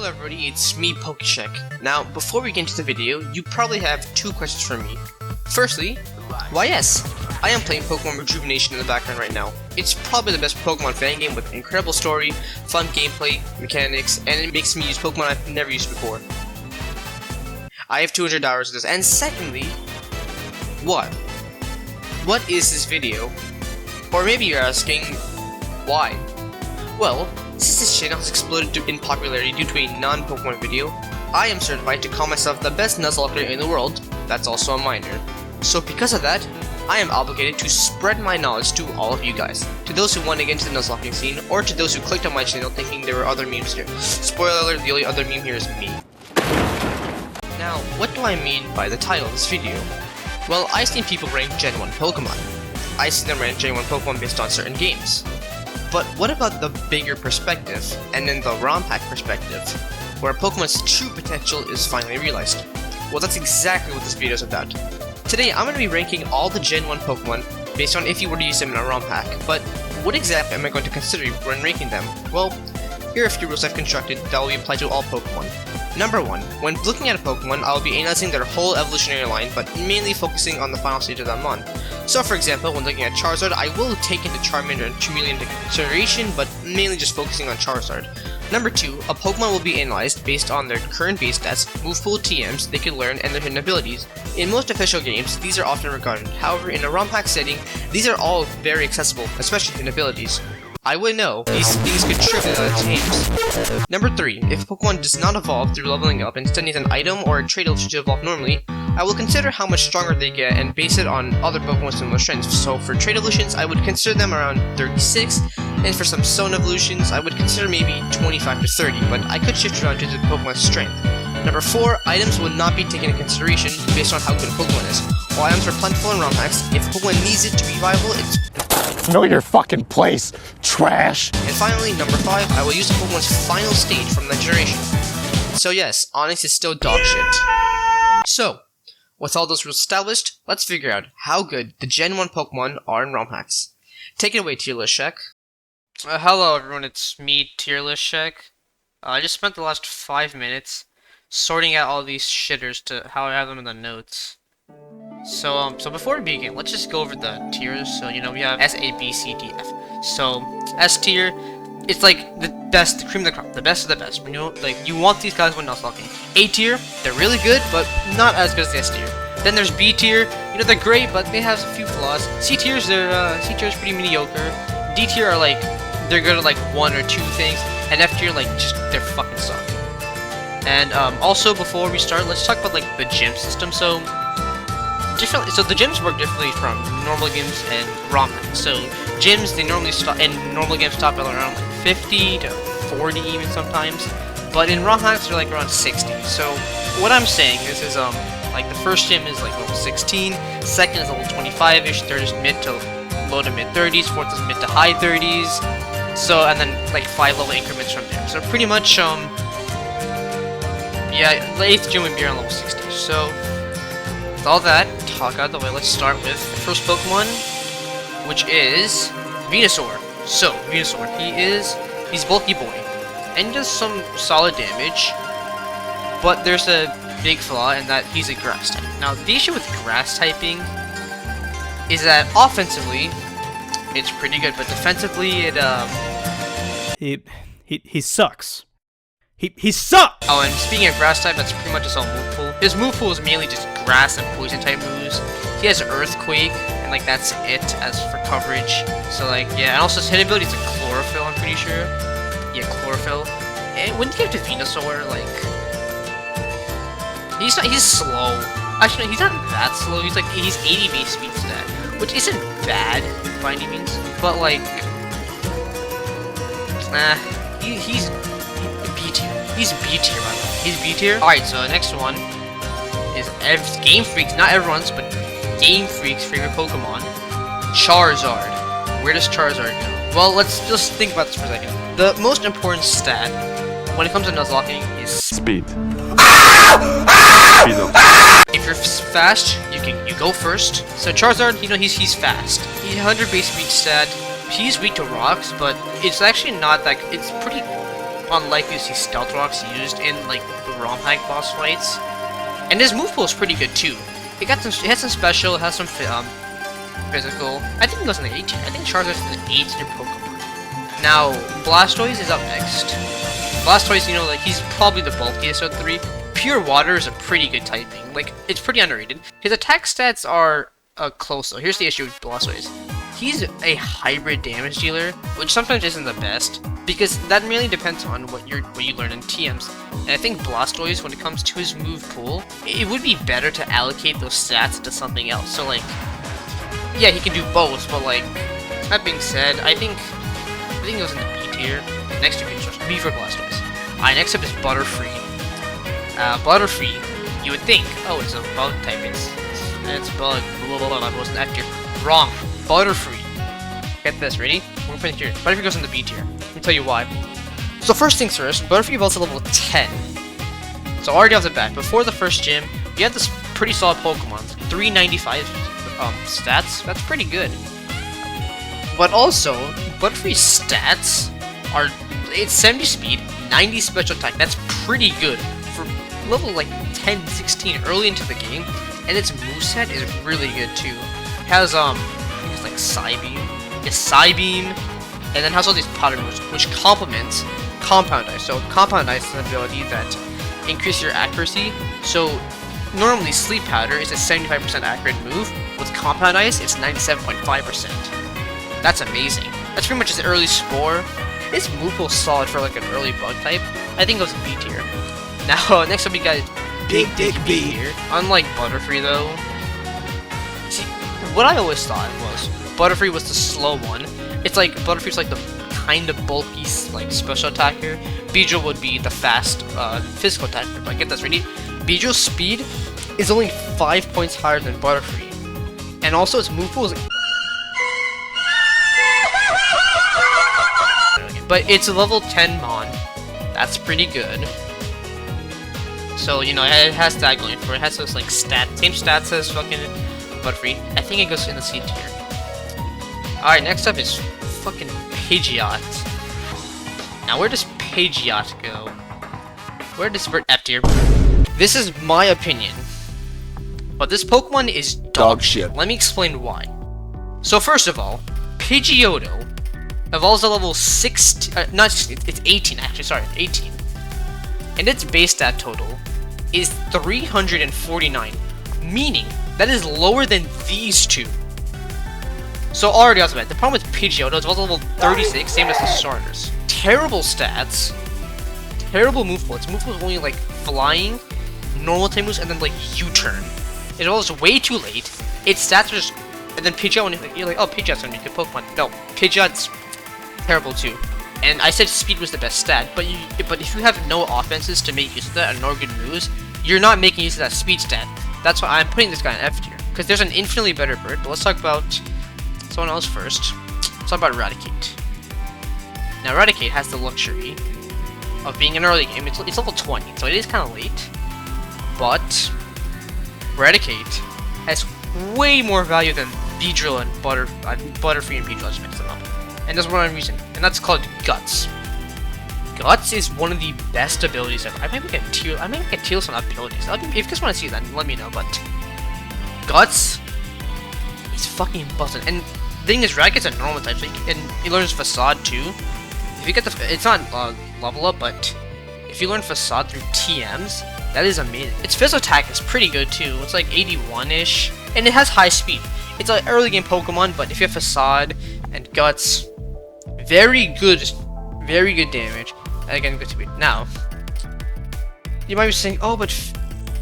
Hello everybody, it's me, PokeShek. Now, before we get into the video, you probably have two questions for me. Firstly, why yes, I am playing Pokemon Rejuvenation in the background right now. It's probably the best Pokemon fan game with incredible story, fun gameplay, mechanics, and it makes me use Pokemon I've never used before. I have 200 hours of this, and secondly, what? What is this video? Or maybe you're asking, why? Well, since this channel has exploded in popularity due to a non-Pokemon video, I am certified to call myself the best Nuzlocke in the world that's also a minor. So because of that, I am obligated to spread my knowledge to all of you guys. To those who want to get into the Nuzlocking scene, or to those who clicked on my channel thinking there were other memes here. Spoiler alert, the only other meme here is me. Now, what do I mean by the title of this video? Well, I've seen people rank Gen 1 Pokemon. I've seen them rank Gen 1 Pokemon based on certain games. But what about the bigger perspective, and then the RomHack perspective, where Pokemon's true potential is finally realized? Well, that's exactly what this video is about. Today, I'm going to be ranking all the Gen 1 Pokemon based on if you were to use them in a RomHack, but what exactly am I going to consider when ranking them? Well, here are a few rules I've constructed that will be applied to all Pokemon. Number 1. When looking at a Pokemon, I will be analyzing their whole evolutionary line, but mainly focusing on the final stage of them on. So for example, when looking at Charizard, I will take into Charmander and Charmeleon into consideration, but mainly just focusing on Charizard. Number 2. A Pokemon will be analyzed based on their current base stats, move pool TMs they can learn, and their hidden abilities. In most official games, these are often regarded. However, in a RomHack setting, these are all very accessible, especially hidden abilities. I would know these things could trip in other teams. Number 3. If a Pokemon does not evolve through leveling up and instead needs an item or a trait to evolve normally, I will consider how much stronger they get and base it on other Pokemon with similar strengths. So for trait evolutions, I would consider them around 36, and for some Stone evolutions, I would consider maybe 25 to 30, but I could shift around to the Pokemon's strength. Number 4. Items would not be taken into consideration based on how good a Pokemon is. While items are plentiful in RomHacks, if a Pokemon needs it to be viable, it's know your fucking place, trash! And finally, number 5, I will use the Pokemon's final stage from that generation. So yes, Onyx is still dog shit. So, with all those rules established, let's figure out how good the Gen 1 Pokemon are in RomHacks. Take it away, TierList. Hello everyone, it's me, TierList. I just spent the last 5 minutes sorting out all these shitters to how I have them in the notes. So before we begin, let's just go over the tiers. So, we have S, A, B, C, D, F. So, S tier, it's like the best, the cream of the crop, the best of the best. You want these guys when Nuzlocking. A tier, they're really good, but not as good as the S tier. Then there's B tier, they're great, but they have a few flaws. C tier's C tier's pretty mediocre. D tier are they're good at like 1 or 2 things, and F tier, they're fucking suck. And also before we start, let's talk about the gym system. So the gyms work differently from normal games and RomHack. So gyms, they normally stop, and normal games stop at around 50 to 40 even sometimes, but in RomHacks they're around 60. So what I'm saying is the first gym is level 16, second is level 25ish, third is mid to low to mid 30s, fourth is mid to high 30s. So and then 5 level increments from there. So pretty much yeah, the 8th gym would be around level 60. So with all that talk out of the way, let's start with the first Pokemon, which is Venusaur. So, Venusaur, he's bulky boy, and he does some solid damage, but there's a big flaw in that he's a grass type. Now, the issue with grass typing is that offensively, it's pretty good, but defensively, He sucks. He sucks! Oh, and speaking of grass type, that's pretty much his whole move pool. His move pool is mainly just grass and poison type moves. He has Earthquake, and that's it as for coverage. So yeah, and also his hit ability is Chlorophyll, I'm pretty sure. Yeah, Chlorophyll. And when you get to Venusaur, he's slow. Actually, he's not that slow. He's 80 base speed stat, which isn't bad by any means. But he's B tier. He's B tier, by the way. He's B tier. Alright, so next one is Game Freak's, not everyone's, but Game Freak's favorite Pokemon, Charizard. Where does Charizard go? Well, let's just think about this for a second. The most important stat when it comes to Nuzlocking is Speed. If you're fast, you go first. So Charizard, he's fast. He's 100 base speed stat. He's weak to rocks, but it's actually not that. It's pretty unlikely to see Stealth Rocks used in like the RomHack boss fights. And his move pool is pretty good too. It has some special, it has some physical. I think it goes in the 18. I think Charizard's in the 18 Pokemon. Now, Blastoise is up next. Blastoise, you know, like he's probably the bulkiest of the three. Pure Water is a pretty good typing. Like, it's pretty underrated. His attack stats are close though. Here's the issue with Blastoise. He's a hybrid damage dealer, which sometimes isn't the best, because that really depends on what you learn in TMs. And I think Blastoise, when it comes to his move pool, it would be better to allocate those stats to something else. So like, yeah, he can do both, but like, that being said, I think it goes in the B tier. Next to B for Blastoise. Alright, next up is Butterfree. Butterfree, you would think, oh, it's a bug type, it's bug, blah, blah, blah, blah, it wasn't F tier. Wrong. Butterfree. Get this, ready? We're gonna put it here. Butterfree goes in the B tier. Let me tell you why. So first things first, Butterfree evolves to level 10. So already off the bat, before the first gym, you have this pretty solid Pokemon. 395 stats, that's pretty good. But also, Butterfree's stats are, it's 70 speed, 90 special attack, that's pretty good for level like 10, 16 early into the game, and its moveset is really good too. It has like Psybeam, and then has all these powder moves, which complements Compound Ice. So Compound Ice is an ability that increases your accuracy. So normally Sleep Powder is a 75% accurate move. With Compound Ice, it's 97.5%. That's amazing. That's pretty much his early Spore. His move pool is solid for like an early bug type. I think it goes in B tier. Now, next up we got Big Dick B here. Unlike Butterfree though, see, what I always thought was Butterfree was the slow one. It's like Butterfree's like the kind of bulky like special attacker. Beedrill would be the fast physical attacker. But get this ready. Beedrill's speed is only 5 points higher than Butterfree, and also its move pool is like, but it's a level 10 Mon. That's pretty good. So, you know, it has that going for it. It has those, like, same stats as fucking Butterfree. I think it goes in the C tier. Alright, next up is fucking Pidgeot. Now, where does Pidgeot go? Where does it F tier? This is my opinion, but this Pokemon is dog shit. Let me explain why. So, first of all, Pidgeotto evolves to level 16, not 16, it's 18 actually, sorry, 18. And its base stat total is 349, meaning that is lower than these two. So already off the bat, the problem with Pidgeotto is it's level 36, same as the starters. Terrible stats, terrible move pool. Its move pool is only like flying, normal type moves, and then like U-turn. It evolves way too late. Its stats are just, and then Pidgeot, you're like, oh, Pidgeot's gonna be a good Pokemon. No, Pidgeot's terrible too. And I said speed was the best stat, but if you have no offenses to make use of that and no good moves, you're not making use of that speed stat. That's why I'm putting this guy in F tier, because there's an infinitely better bird. But let's talk about someone else first. Let's talk about Eradicate. Now Eradicate has the luxury of being an early game. It's level 20, so it is kind of late. But Eradicate has way more value than Beedrill and Butterfree and Beedrill. Just mix them up. And there's one reason, and that's called Guts. Guts is one of the best abilities ever. I might make a tier list on abilities. If you guys want to see that, let me know. But Guts is fucking busted. And the thing is, Radicate's a normal type, so he learns Facade too. If you get it's not level up, but if you learn Facade through TMs, that is amazing. Its physical attack is pretty good too. It's like 81-ish, and it has high speed. It's an early game Pokemon, but if you have Facade and Guts, very good damage. And again, good speed. Now, you might be saying, oh, but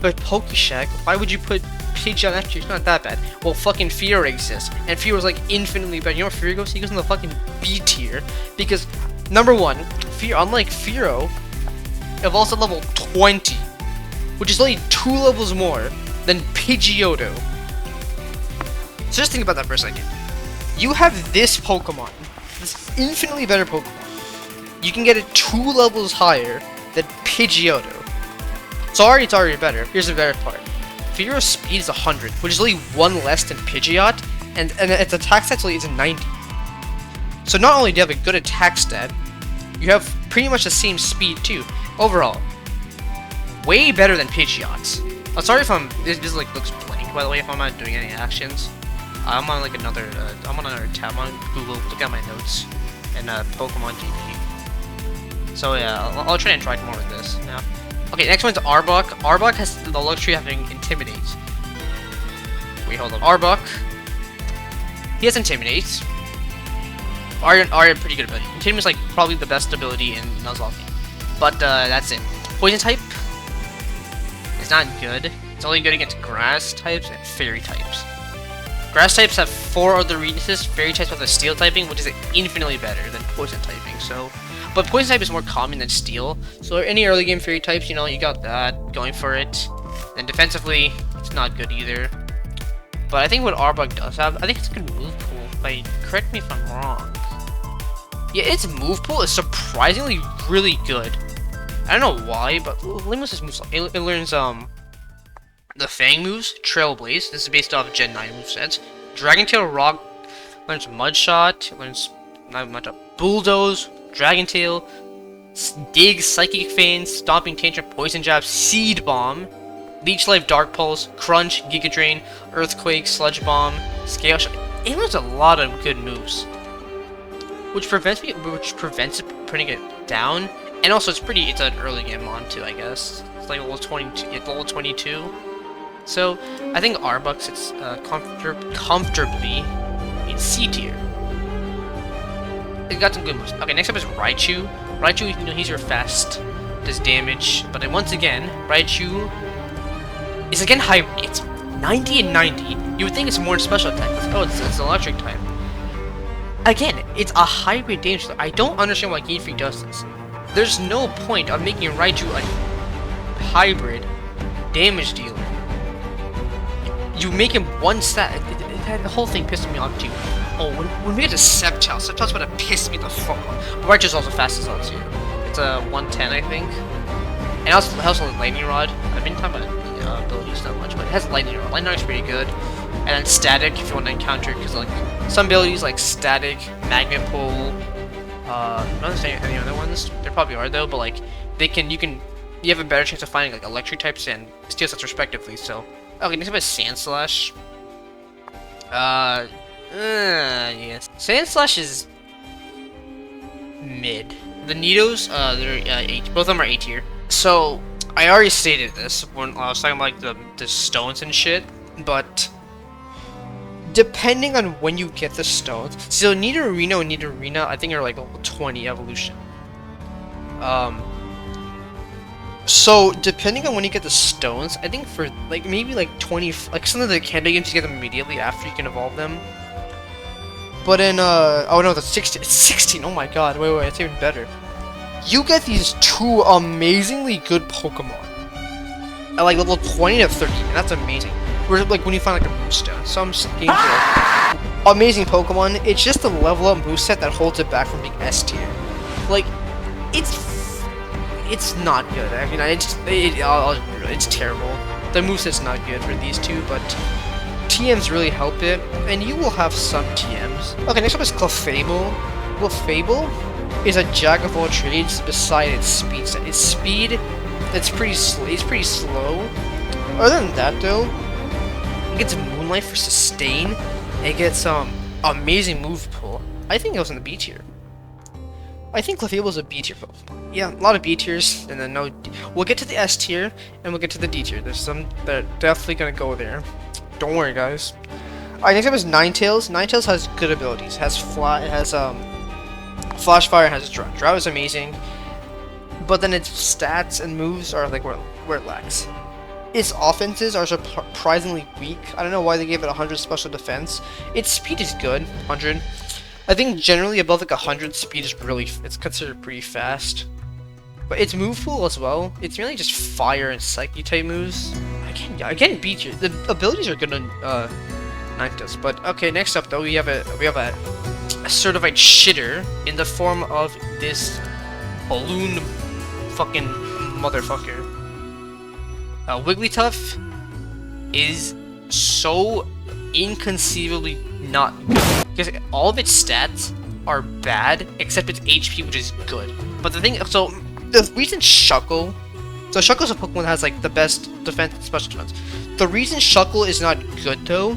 Pokeshack, why would you put Pidgeot on F tier? It's not that bad. Well, fucking Fear exists, and Fear was like infinitely better. You know where Fear goes? He goes in the fucking B tier, because number one, Fear, unlike Fearow, evolves at level 20, which is only 2 levels more than Pidgeotto. So just think about that for a second. You have this Pokemon, this infinitely better Pokemon. You can get it 2 levels higher than Pidgeotto. So it's already better. Here's the better part. Fearow's speed is 100, which is only 1 less than Pidgeot, and its attack stat is a 90. So not only do you have a good attack stat, you have pretty much the same speed too. Overall, way better than Pidgeot's. I'm sorry if this like looks blank, by the way, if I'm not doing any actions. I'm on like another tab on Google, look at my notes, and Pokemon GP. So yeah, I'll try and interact more with this now. Okay, next one's Arbok. Arbok has the luxury of having Intimidate. Wait, hold on. Arbok, he has Intimidate. Are pretty good ability. Intimidate is like probably the best ability in Nuzlocke. But that's it. Poison type is not good. It's only good against grass types and fairy types. Grass types have 4 other weaknesses. Fairy types have a steel typing, which is infinitely better than poison typing. So, but poison type is more common than steel. So any early game fairy types, you know, you got that going for it. And defensively, it's not good either. But I think what Arbok does have, I think it's a good move pool. But correct me if I'm wrong. Yeah, its move pool is surprisingly really good. I don't know why, but let me list this moves. It learns the Fang moves, Trailblaze. This is based off Gen 9 movesets. Dragon Tail Rock learns Mud Shot, learns Bulldoze, Dragon Tail, Dig, Psychic Feint, Stomping Tantrum, Poison Jab, Seed Bomb, Leech Life, Dark Pulse, Crunch, Giga Drain, Earthquake, Sludge Bomb, Scale Shot. It learns a lot of good moves, which prevents it putting it down. And also, it's an early game mon too, I guess. It's like level 22. It's level 22. So I think Arbok sits comfortably in C tier. It got some good moves. Okay, next up is Raichu. Raichu, you know, he's your fast, does damage, but then once again, Raichu is again high. It's 90 and 90. You would think it's more special attack. Oh, it's electric type. Again, it's a hybrid damage. I don't understand why Game Freak does this. There's no point of making Raichu a hybrid damage dealer. You make him one stat. The whole thing pissed me off too. Oh, when we get to Sceptile, Sceptile's about to piss me the fuck off. But Raichu's also fast as hell too. It's a 110, I think. And also Lightning Rod. I've been talking about abilities not much, but it has Lightning Rod. Lightning Rod's pretty good. And then Static if you want to encounter it, because like some abilities like Static, Magnet Pull. I'm not understanding any other ones. There probably are though, but like you have a better chance of finding like electric types and steel sets respectively. So okay, next up is Sandslash. Yes, Sandslash is mid. The Nidos, they're 8. Both of them are A tier. So I already stated this when I was talking about like the stones and shit, but depending on when you get the stones, so Nidorino and Nidorina, I think are like level 20 evolution. So depending on when you get the stones, I think for like maybe like 20, like some of the Canada games you get them immediately after you can evolve them. But in oh no, that's 16. It's 16. Oh my god, wait, it's even better. You get these 2 amazingly good Pokemon at like level 20 to 30, and that's amazing. Where like when you find like a Moonstone. So I'm just getting like, amazing Pokemon. It's just the level up moveset that holds it back from being S tier. Like it's not good. I mean, it's terrible. The moveset's not good for these two, but TMs really help it, and you will have some TMs. Okay, next up is Clefable. Clefable is a jack of all trades beside its speed set. Its speed, it's pretty slow. Other than that though, it gets Moonlight for sustain. It gets amazing move pull. I think it was in the B tier. I think Clefable's a B tier Pokemon. Yeah, a lot of B tiers, and then no. We'll get to the S tier, and we'll get to the D tier. There's some that are definitely gonna go there. Don't worry, guys. Alright, next up is Ninetales. Ninetales has good abilities. It has Flash Fire, and has Drought. Drought is amazing, but then its stats and moves are like where it lacks. Its offenses are surprisingly weak. I don't know why they gave it 100 special defense. Its speed is good, 100. I think generally above like 100 speed is it's considered pretty fast. But its move pool as well, it's really just fire and psyche type moves. I can't beat you. The abilities are good on Ninetales. But okay, next up though we have a certified shitter in the form of this balloon fucking motherfucker. Wigglytuff is so inconceivably not good because all of its stats are bad, except its HP, which is good. But the thing, so the reason Shuckle, so Shuckle's a Pokemon that has like the best defense and special defense. The reason Shuckle is not good though,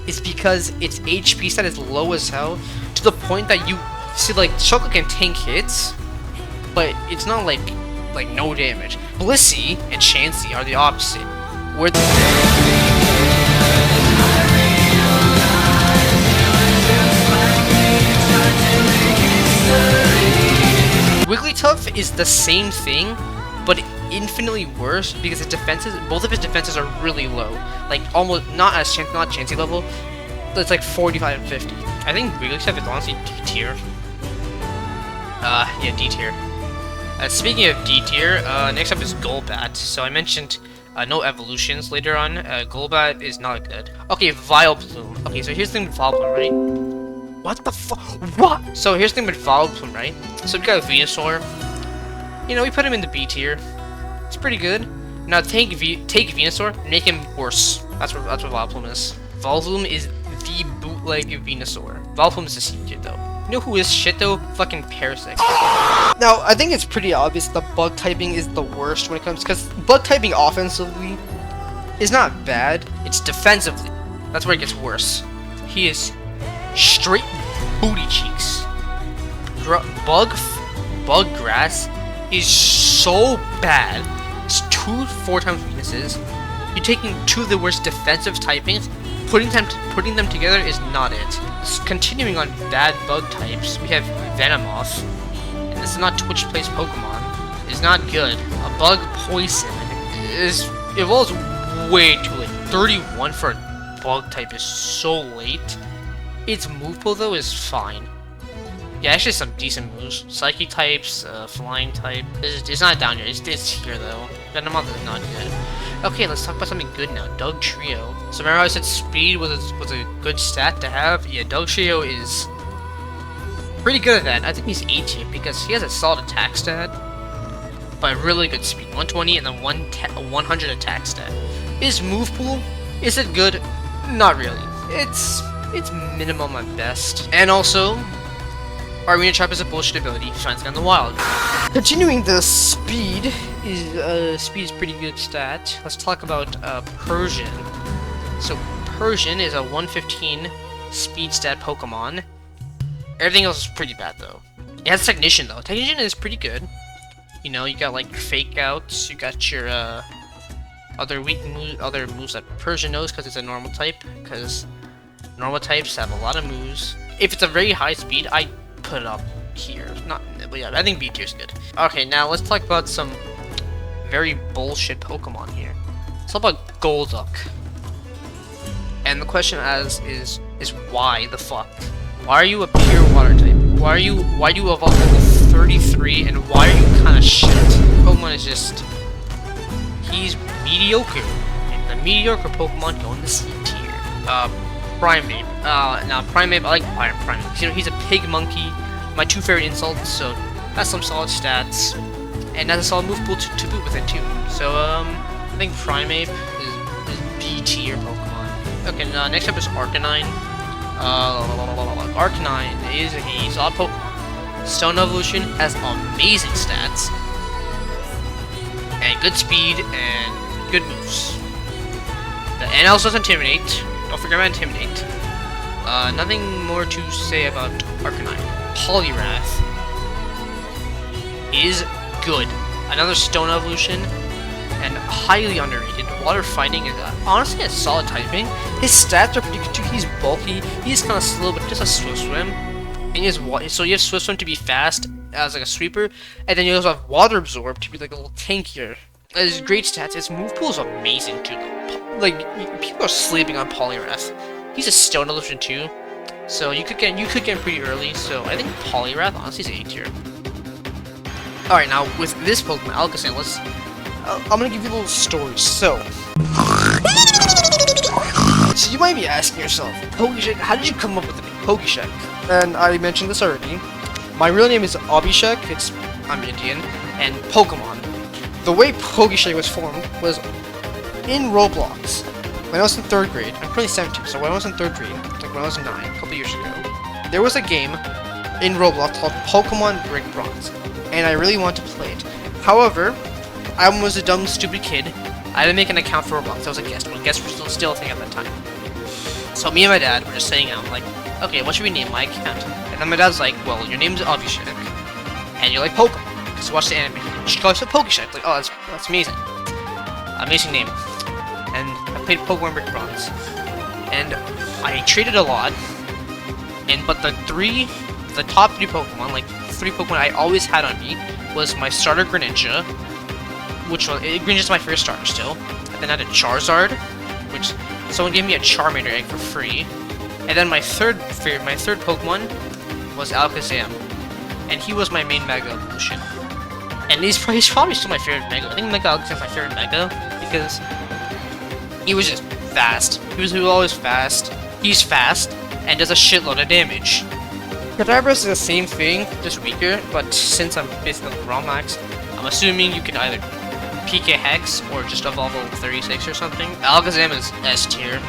is because its HP stat is low as hell, to the point that you see like Shuckle can tank hits, but it's not like no damage. Blissey and Chansey are the opposite, where Wigglytuff is the same thing, but infinitely worse because its defenses, both of his defenses are really low. Like almost not Chansey level. It's like 45 and 50. I think Wigglytuff is honestly D tier. Yeah, D tier. Speaking of D tier, next up is Golbat. So I mentioned no evolutions later on. Golbat is not good. Okay, Vileplume. Okay, so here's the thing with Vileplume, right? What the fuck? What? So here's the thing with Vileplume, right? So we got Venusaur. You know, we put him in the B tier. It's pretty good. Now take Venusaur, make him worse. That's what Vileplume is. Vileplume is the bootleg Venusaur. Vileplume is the C tier though. You know who is shit though? Fucking Parasect. Now, I think it's pretty obvious the bug typing is the worst when it comes, because bug typing offensively is not bad, it's defensively. That's where it gets worse. He is straight booty cheeks. Bug Grass is so bad. It's 4 times weaknesses. You're taking 2 of the worst defensive typings, putting them together is not it. Continuing on bad bug types, we have Venomoth. And this is not Twitch Plays Pokemon. It's not good. A bug poison evolves way too late. 31 for a bug type is so late. Its move pool though is fine. Yeah, actually some decent moves. Psychic types, flying type. It's not down here. It's here though. Venomoth is not good. Okay, let's talk about something good now. Dugtrio. So remember how I said speed was a good stat to have? Yeah, Dugtrio is pretty good at that. I think he's A tier because he has a solid attack stat, but really good speed. 120 and then 100 attack stat. His move pool, is it good? Not really. It's minimum at best. And also, Arena Trap is a bullshit ability. Shines in the wild. Continuing the speed is pretty good stat. Let's talk about Persian. So Persian is a 115 speed stat Pokemon. Everything else is pretty bad though. It has Technician though. Technician is pretty good. You know, you got like your Fake Outs. You got your other moves that Persian knows because it's a normal type. Because normal types have a lot of moves. If it's a very high speed, I put it up here. But yeah, I think B tier is good. Okay, now let's talk about some very bullshit Pokemon here. Let's talk about Golduck. And the question is why the fuck? Why are you a pure water type? Why do you evolve level 33 and why are you kind of shit? Pokemon is just, he's mediocre. And the mediocre Pokemon go in the C tier. Primeape. Now Primeape, I like Primeape. You know, he's a pig monkey. My 2 favorite insults, so that's some solid stats. And that's a solid move pool to boot with it too. So I think Primeape is B tier Pokemon. Okay, next up is Arcanine. Arcanine is a solid Pokemon. Stone Evolution has amazing stats. And good speed and good moves. And also has Intimidate. Don't forget about Intimidate. Nothing more to say about Arcanine. Poliwrath is good. Another Stone Evolution and highly underrated. Water Fighting is honestly a solid typing. His stats are pretty good too. He's bulky. He's kind of slow, but just a Swift Swim. And so you have Swift Swim to be fast as like a sweeper, and then you also have Water Absorb to be like a little tankier. It has great stats. His move pool is amazing too. Like people are sleeping on Poliwrath. He's a Stone Evolution too. So you could get him pretty early, so I think Poliwrath honestly is A tier. Alright, now with this Pokemon, Alakazam, I'm gonna give you a little story. So you might be asking yourself, Pokeshek, how did you come up with the name Pokeshek? And I mentioned this already. My real name is Abhishek, I'm Indian, and Pokemon. The way Pokeshek was formed was in Roblox. When I was in 3rd grade, I'm currently 17, so when I was in 3rd grade, like when I was 9, a couple years ago, there was a game in Roblox called Pokemon Brick Bronze, and I really want to play it. However, I was a dumb, stupid kid. I didn't make an account for Roblox. I was a guest when guests were still a thing at that time. So me and my dad were just sitting out, like, okay, what should we name my account? And then my dad's like, well, your name's Abhishek, and you're like Pokemon, so watch the anime. You should call yourself Pokeshek. Like, oh, that's amazing. Amazing name. And I played Pokemon Brick Bronze, and I traded a lot. But the top 3 Pokemon, like 3 Pokemon I always had on me, was my starter Greninja, which was Greninja's my favorite starter still. And then I had a Charizard, which someone gave me a Charmander egg for free. And then my third Pokemon was Alakazam, and he was my main Mega evolution. And he's probably still my favorite Mega. I think Mega Alakazam's my favorite Mega because he was just fast. He was always fast. He's fast and does a shitload of damage. Kadabra is the same thing, just weaker, but since I'm based on RomHacks, I'm assuming you can either PK Hex or just evolve level 36 or something. Alakazam is S tier.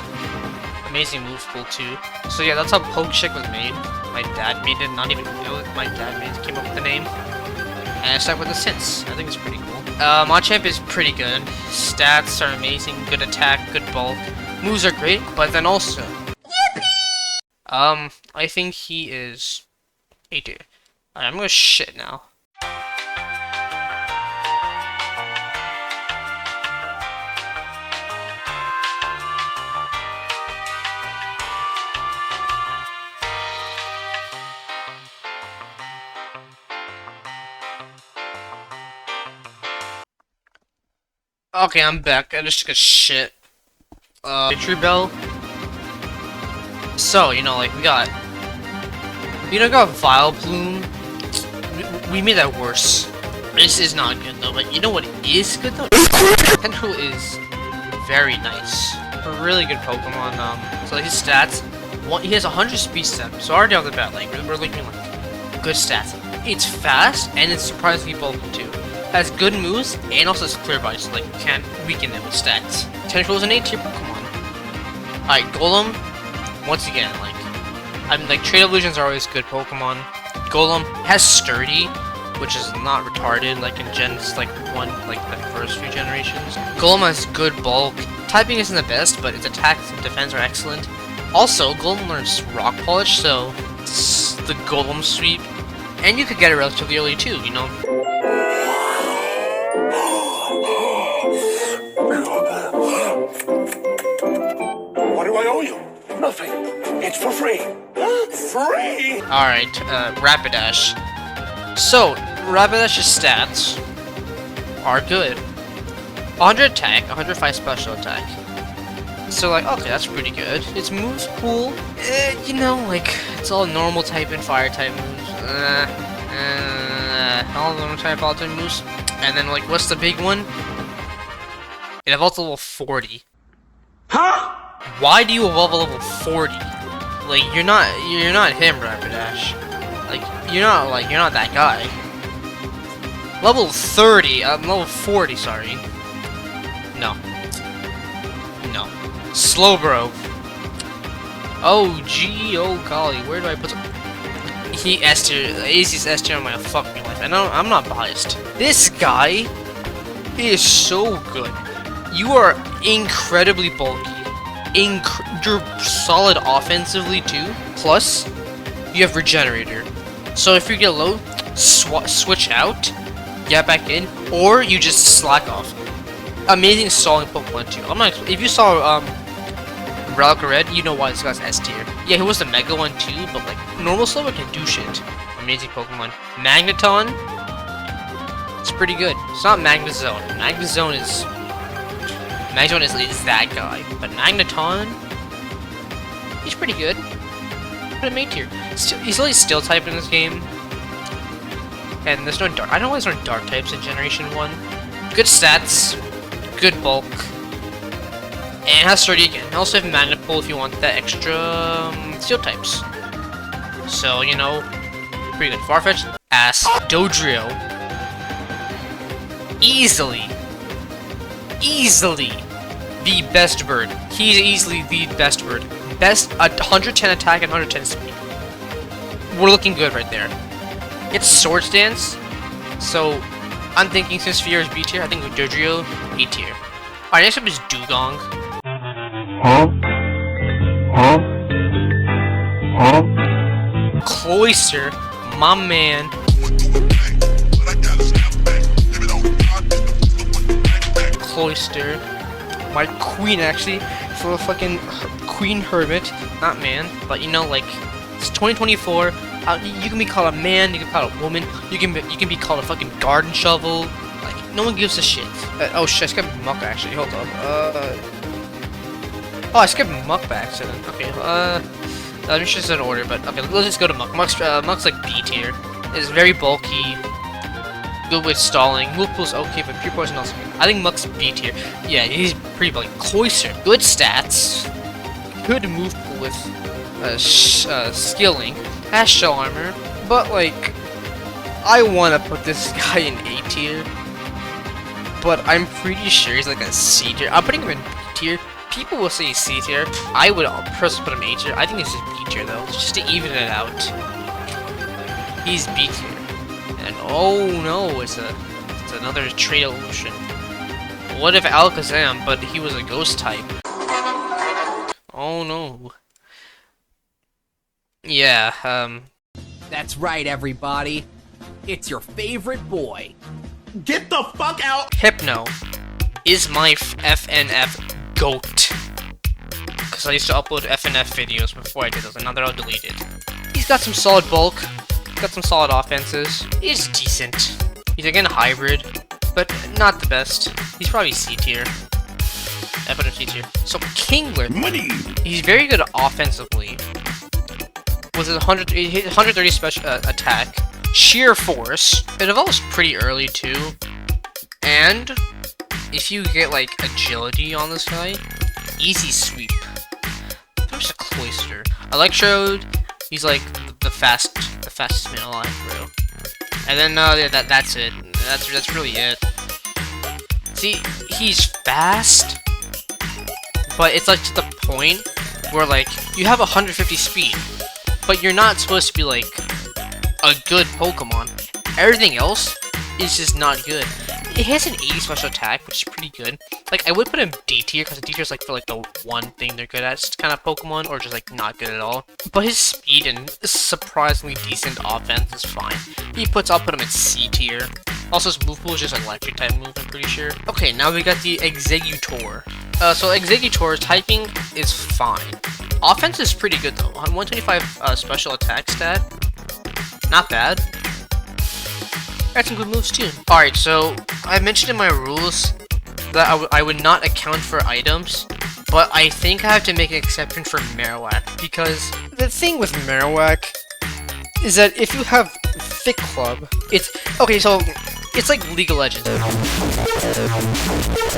Amazing move pool too. So yeah, that's how Pokeshek was made. My dad made it, not even my dad came up with the name. And I stuck with it since. I think it's pretty cool. Machamp is pretty good. Stats are amazing, good attack, good bulk. Moves are great, but then also I think he is A tier. Alright, I'm gonna shit now. Okay, I'm back. I just took a shit. Victory Bell. So, you know, like, we got Vileplume. We made that worse. This is not good, though, but you know what is good, though? Tentacruel is very nice. A really good Pokemon, so his stats, he has 100 speed steps, so already off the bat, like, we're looking like good stats. It's fast, and it's surprisingly bulky, too. Has good moves, and also has clear body, so, like, you can't weaken them with stats. Tentacruel is an A-tier Pokemon. Alright, Golem. Once again, like Trade Illusions are always good Pokemon. Golem has Sturdy, which is not retarded, like in gens like the first few generations. Golem has good bulk. Typing isn't the best, but its attack and defense are excellent. Also, Golem learns Rock Polish, so it's the Golem sweep, and you could get it relatively early too, you know. What do I owe you? Nothing. It's for free. Free! Alright, Rapidash. So, Rapidash's stats are good. 100 attack, 105 special attack. So, like, okay, that's pretty good. Its moves pool, you know, like, it's all normal type and fire type moves. All normal type, all type moves. And then, like, what's the big one? It evolves to level 40. Huh? Why do you evolve a level 40? Like, you're not him, Rapidash. Like, you're not that guy. Level 30, level 40, sorry. No. No. Slowbro. Oh, gee, oh golly, where do I put he S tier, easiest S tier in my fucking life. And I'm not biased. This guy is so good. You are incredibly bulky. You're solid offensively too. Plus, you have Regenerator. So if you get low, switch out, get back in, or you just slack off. Amazing stalling Pokemon too. I'm not. If you saw Relic Red, you know why this guy's S tier. Yeah, he was the Mega one too, but like normal Slower can do shit. Amazing Pokemon. Magneton. It's pretty good. It's not Magnezone. Magnezone is that guy, but Magneton, he's pretty good. Put him A tier. He's only Steel type in this game, and there's no Dark. I don't know why there's no Dark types in Generation 1. Good stats, good bulk, and has Sturdy again. I also have Maniple if you want that extra Steel types. So you know, pretty good. Farfetch'd, ass, Dodrio, easily the best bird. He's easily the best bird. Best 110 attack and 110 speed. we're looking good right there. It's Sword Dance, so I'm thinking since Sphere is B tier, I think Dodrio A tier. Alright, next up is Dugong. Cloyster, my man. Cloyster, my queen actually, for a fucking Queen Hermit, not man, but you know, like, it's 2024. You can be called a man, you can be called a woman, you can be called a fucking garden shovel. Like, no one gives a shit. Oh shit, I skipped Muck actually. Hold up. Oh, I skipped Muck by accident. Okay. Let me just in order, but okay, let's just go to Muck. Muck's like B tier. It's very bulky. Good with stalling. Move pool's okay, but pure poison also. I think Muck's B tier. Yeah, he's pretty bulky. Cloyster, good stats. Good move pool with skilling. Has shell armor, but like, I want to put this guy in A tier, but I'm pretty sure he's like a C tier. I'm putting him in B tier. People will say C tier. I would personally put him A tier. I think he's just B tier though, just to even it out. He's B tier, and oh no, it's another trait evolution. What if Alakazam, but he was a ghost type? Oh no. Yeah, That's right, everybody. It's your favorite boy. Get the fuck out! Hypno is my FNF GOAT. Because I used to upload FNF videos before I did those, and now they're all deleted. He's got some solid bulk, got some solid offenses. He's decent. He's again a hybrid, but not the best. He's probably C tier. I put him C tier. So Kingler, Money! he's very good offensively. With his 130 special attack, sheer force. It evolves pretty early too, and if you get like agility on this guy, easy sweep. There's a Cloyster. Electrode, he's like the fastest man alive, bro. And then yeah, that's it. That's really it. See, he's fast, but it's like to the point where like you have 150 speed. But you're not supposed to be, like, a good Pokemon. Everything else is just not good. It has an 80 special attack, which is pretty good. Like, I would put him D tier, because D tier is, like, for, like, the one thing they're good at kind of Pokemon, or just, like, not good at all. But his speed and surprisingly decent offense is fine. I'll put him in C tier. Also, his move pool is just an electric type move, I'm pretty sure. Okay, now we got the Exeggutor. So Exeggutor's typing is fine. Offense is pretty good though. 125 special attack stat. Not bad. Got some good moves too. Alright, so I mentioned in my rules that I would not account for items, but I think I have to make an exception for Marowak, because the thing with Marowak is that if you have Thick Club, it's okay, so it's like League of Legends.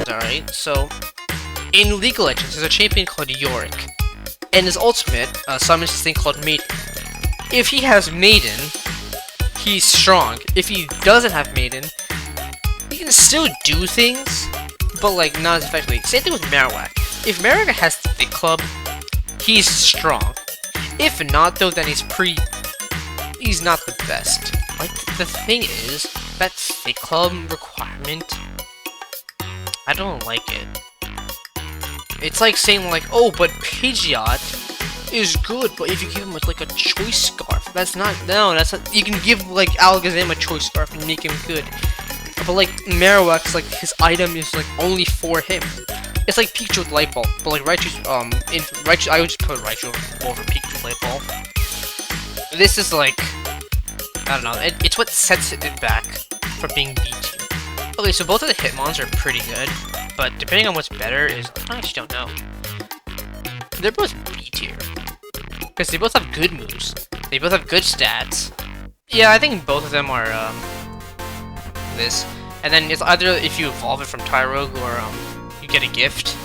Alright, so in League of Legends, there's a champion called Yorick, and his ultimate summons this thing called Maiden. If he has Maiden, he's strong. If he doesn't have Maiden, he can still do things, but like not as effectively. Same thing with Marowak. If Marowak has Thick Club, he's strong. If not though, then he's not the best. Like, the thing is, that Thick Club requirement, I don't like it. It's like saying like, oh, but Pidgeot is good, but if you give him like a choice scarf, that's not, you can give like Alakazam a choice scarf and make him good. But like Marowak's, like his item is like only for him. It's like Pikachu with Light Ball, but like Raichu's, I would just put Raichu over Pikachu Light Ball. This is like, I don't know, it's what sets it back from being B tier. Okay, so both of the Hitmons are pretty good, but depending on what's better is, I actually don't know. They're both B tier, because they both have good moves. They both have good stats. Yeah, I think both of them are, this. And then it's either if you evolve it from Tyrogue or, you get a gift.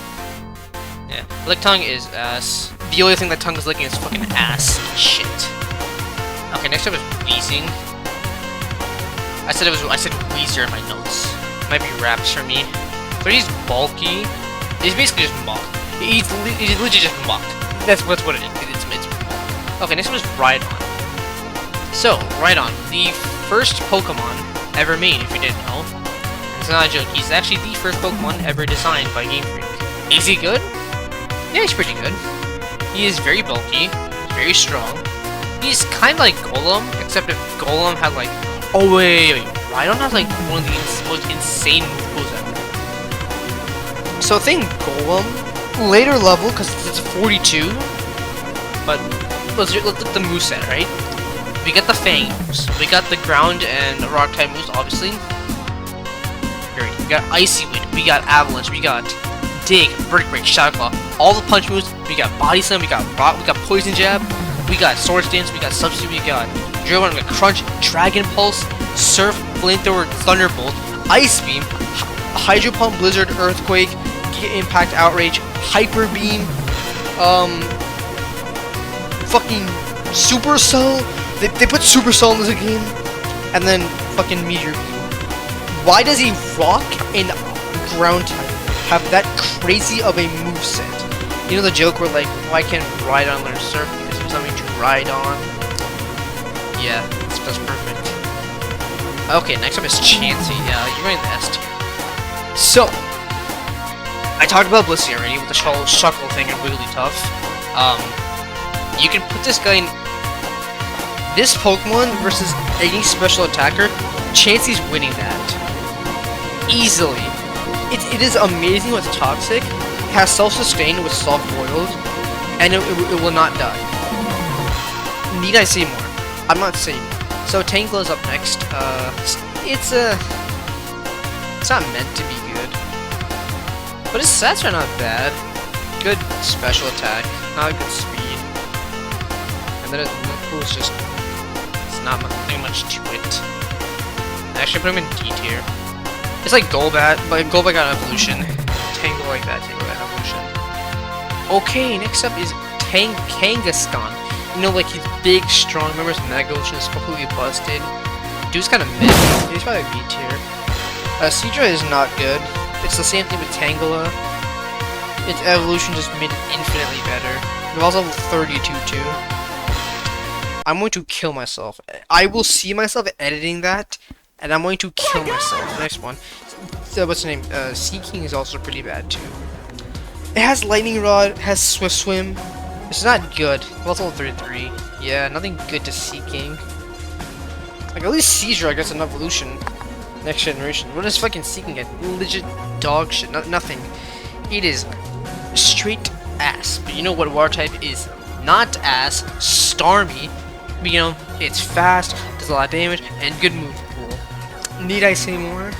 Yeah, Lick Tongue is ass. The only thing that Tongue is licking is fucking ass. Shit. Okay, next up is Weezing. I said Weezer in my notes. Might be raps for me. But he's bulky. He's basically just Muck. He's literally just Muck. That's what it is. It's okay, next one is Rhydon. So, right on. The first Pokemon ever made, if you didn't know. It's not a joke. He's actually the first Pokemon ever designed by Game Freak. Is he good? Yeah, he's pretty good. He is very bulky, very strong. He's kind of like Golem, except if Golem had like... Oh wait. Rhydon has like one of the most insane moves ever. So think Golem, later level, because it's 42. But let's look at the moveset, right? We got the Fang moves. We got the Ground and Rock type moves, obviously. Great. We got Icy Wind. We got Avalanche. We got Dig, Brick Break, Shadow Claw. All the punch moves. We got Body Slam. We got Rock. We got Poison Jab. We got Swords Dance. We got Substitute. We got Drill Run. We got Crunch, Dragon Pulse, Surf, Flamethrower, Thunderbolt, Ice Beam, Hydro Pump, Blizzard, Earthquake, Giga Impact, Outrage, Hyper Beam, fucking Supercell. They put Supercell in this game, and then fucking Meteor Beam. Why does he Rock and Ground type have that crazy of a moveset? You know the joke where like, why can't Rhydon learn Surf because there's something to ride on? Yeah, that's perfect. Okay, next up is Chansey. Yeah, you're running the S tier. So, I talked about Blissey already with the Shuckle thing and Wigglytuff. You can put this guy in this Pokemon versus any special attacker. Chansey's winning that easily. It is amazing what's toxic. It has self-sustain with soft boiled, and it will not die. Need I say more? I'm not saying more. So Tangela's up next. It's not meant to be good, but his stats are not bad. Good special attack, not good speed, and then his move pool is just not much to it. I actually put him in D tier. It's like Golbat, but Golbat got evolution. Tangle like that, Tangle got evolution. Okay, next up is Kangaskhan. You know, like he's big, strong. Remember his Mega Evolution is completely busted. Dude's kind of mid. He's probably B tier. Seadra is not good. It's the same thing with Tangela. Its evolution just made it infinitely better. It was level 32 too. I'm going to kill myself. I will see myself editing that, and I'm going to kill myself. Next one. So what's the name? Seeking is also pretty bad too. It has Lightning Rod, has Swift Swim. It's not good. Well, it's level 33. Yeah, nothing good to Seeking. Like, at least Seadra gets an evolution. Next generation. What is fucking Seeking get? Legit dog shit. Nothing. It is straight ass. But you know what water type is not ass? Starmie. But, you know, it's fast, does a lot of damage, and good move pool. Need I say more?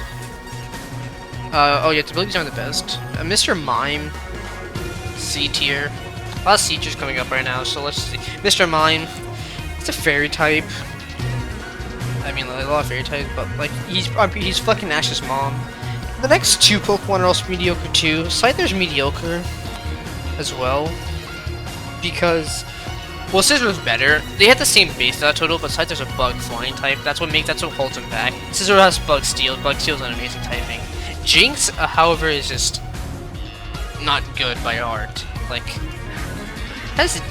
Oh yeah, the abilities aren't the best. Mr. Mime, C tier. A lot of C tiers coming up right now, so let's see. Mr. Mime, it's a fairy type. I mean, like, a lot of fairy types, but like he's fucking Ash's mom. The next two Pokemon are also mediocre too. Scyther's mediocre as well, because well, Scissor's better. They have the same base stat total, but Scyther's a bug flying type. That's what holds him back. Scizor has bug steel. Bug steel's an amazing typing. Jinx, however, is just not good by art. Like, has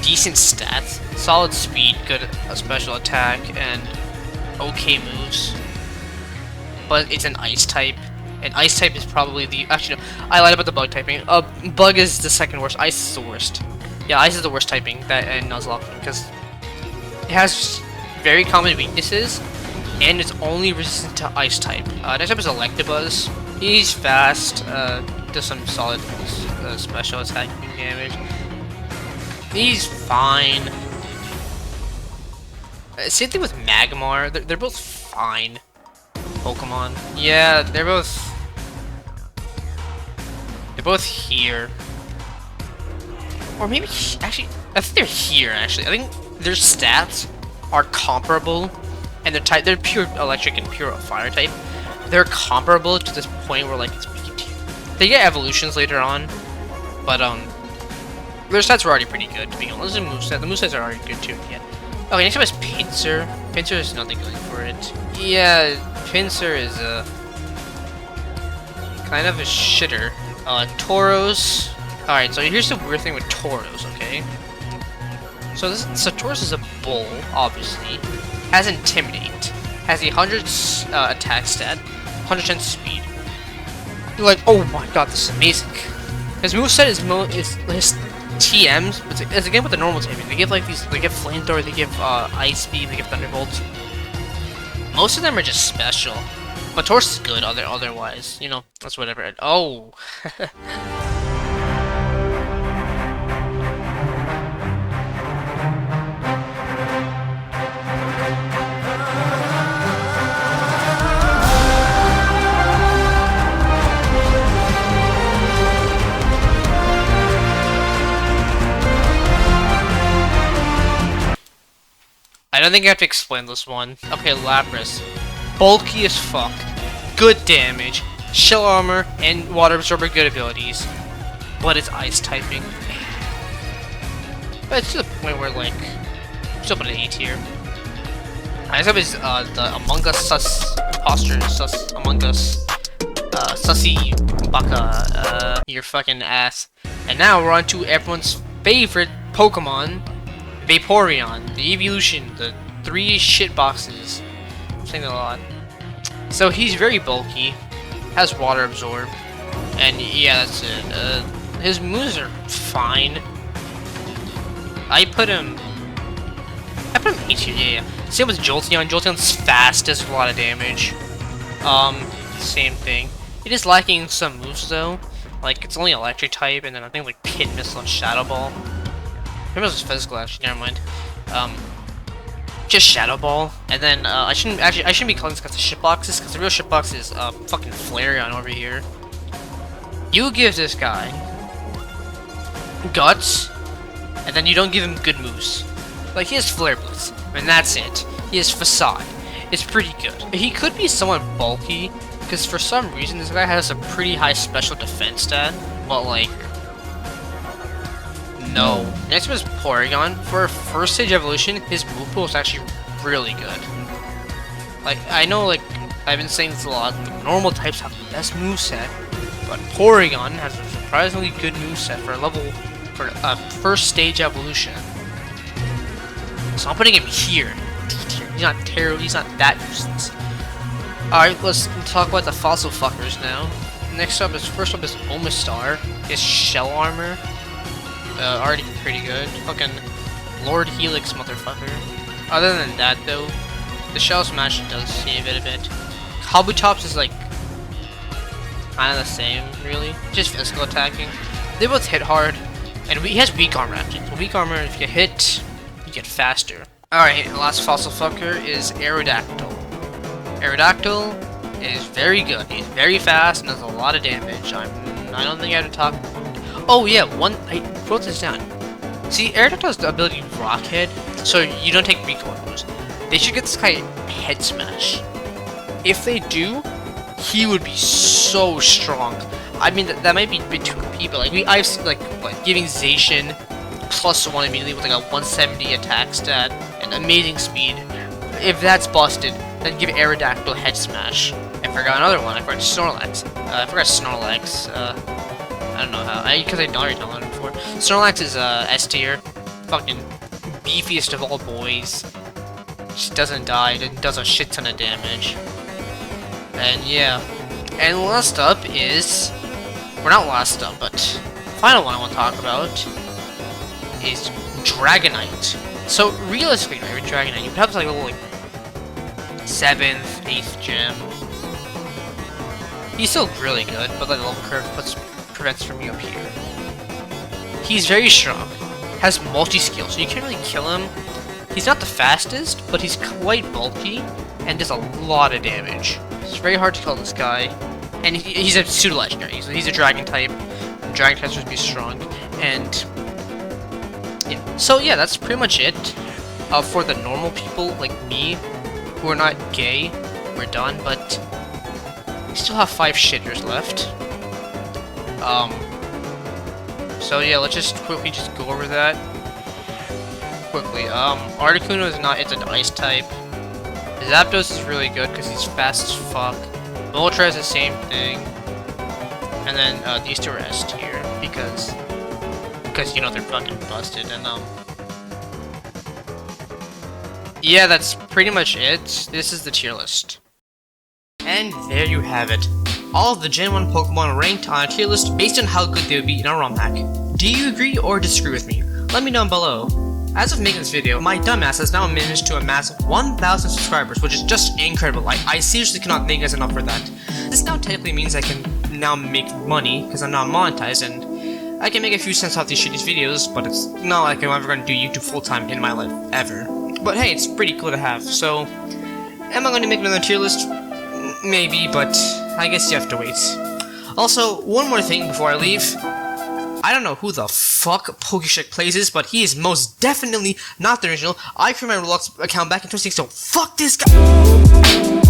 decent stats, solid speed, good special attack, and okay moves. But it's an ice type, and ice type is probably the actually no, I lied about the bug typing. Bug is the second worst. Ice is the worst. Yeah, ice is the worst typing that in Nuzlocke because it has very common weaknesses, and it's only resistant to ice type. Next up is Electabuzz. He's fast. Does some solid special attacking damage. He's fine. Same thing with Magmar. They're both fine Pokemon. Yeah, they're both here. Or maybe, actually, I think they're here, actually. I think their stats are comparable, and they're pure electric and pure fire type. They're comparable to this point where, like, it's B tier. They get evolutions later on, but, their stats were already pretty good, to be honest. The movesets are already good, too, yeah. Okay, next up is Pinsir. Pinsir is nothing going for it. Yeah, Pinsir is, kind of a shitter. Tauros. Alright, so here's the weird thing with Tauros, okay? So this Satoris is a bull, obviously. Has Intimidate. Has a 100 attack stat, 110 speed. You're like, oh my god, this is amazing. His moveset is his TMs. It's again with the normal typing. They give like these. They give flamethrower. They give ice beam. They give thunderbolt. Most of them are just special. But Taurus is good. Otherwise, you know, that's whatever. Oh. I don't think I have to explain this one. Okay, Lapras. Bulky as fuck. Good damage. Shell armor and water absorber good abilities. But it's ice typing. But it's to the point where, like, it's up at an A tier. Next up is the Among Us Sus Imposter. Sus Among Us. Sussy Baka. Your fucking ass. And now we're on to everyone's favorite Pokemon. Vaporeon, the evolution, the 3 shit boxes. I'm saying that a lot. So he's very bulky, has water absorb, and yeah, that's it. His moves are fine. I put him A tier, yeah. Same with Jolteon. Jolteon's fast, does a lot of damage. Same thing. It is lacking some moves though. Like it's only electric type, and then I think like Pit Missile and Shadow Ball. Maybe it was physical actually, never mind. Just Shadow Ball, and then I shouldn't be calling this guy the shit boxes, because the real shit box is fucking Flareon over here. You give this guy guts, and then you don't give him good moves. Like he has Flare Blitz, and that's it. He has Facade. It's pretty good. He could be somewhat bulky, because for some reason this guy has a pretty high special defense stat, but like. No. Next one is Porygon. For a first stage evolution, his move pool is actually really good. Like, I know, like, I've been saying this a lot, normal types have the best moveset, but Porygon has a surprisingly good moveset for a first stage evolution. So I'm putting him here. He's not terrible, he's not that useless. Alright, let's talk about the fossil fuckers now. First up is Omastar. His shell armor. Already pretty good. Fucking Lord Helix motherfucker. Other than that though, the Shell Smash does save it a bit. Kabutops is like kinda the same, really. Just physical attacking. They both hit hard. And he has weak armor actually. So weak armor, if you hit, you get faster. Alright, the last fossil fucker is Aerodactyl. Aerodactyl is very good. He's very fast and does a lot of damage. I don't think I have to talk. Oh yeah, I wrote this down. See, Aerodactyl has the ability to Rock Head, so you don't take recoil moves. They should get this guy Head Smash. If they do, he would be so strong. I mean, that might be between people. Like I've seen like giving Zacian +1 immediately with like a 170 attack stat and amazing speed. If that's busted, then give Aerodactyl Head Smash. I forgot another one. I forgot Snorlax. I don't know how, because I already downloaded it before. Snorlax is S tier, fucking beefiest of all boys. Just doesn't die, and does a shit ton of damage. And yeah. And last up is, well not last up, but final one I want to talk about is Dragonite. So realistically, right, with Dragonite, you would have like a little like 7th, 8th gem. He's still really good, but like the level curve prevents from you up here. He's very strong, has multi-skill, so you can't really kill him. He's not the fastest, but he's quite bulky and does a lot of damage. It's very hard to kill this guy, and he's a pseudo-legendary, so he's a dragon type. And dragon types would be strong, and yeah. So yeah, that's pretty much it. For the normal people like me, who are not gay, we're done, but we still have 5 shitters left. So yeah, let's just quickly go over that. Quickly, Articuno it's an ice type. Zapdos is really good because he's fast as fuck. Moltres is the same thing. And then, these two are S tier because, you know, they're fucking busted. And, Yeah, that's pretty much it. This is the tier list. And there you have it. All of the Gen 1 Pokemon ranked on a tier list based on how good they would be in a RomHack. Do you agree or disagree with me? Let me know below. As of making this video, my dumbass has now managed to amass 1,000 subscribers, which is just incredible. I seriously cannot thank you guys enough for that. This now technically means I can now make money, because I'm now monetized, and I can make a few cents off these shitty videos, but it's not like I'm ever going to do YouTube full-time in my life, ever. But hey, it's pretty cool to have, so... Am I going to make another tier list? Maybe, but I guess you have to wait. Also, one more thing before I leave. I don't know who the fuck Pokeshek plays is, but he is most definitely not the original. I created my Roblox account back in 2016, so fuck this guy!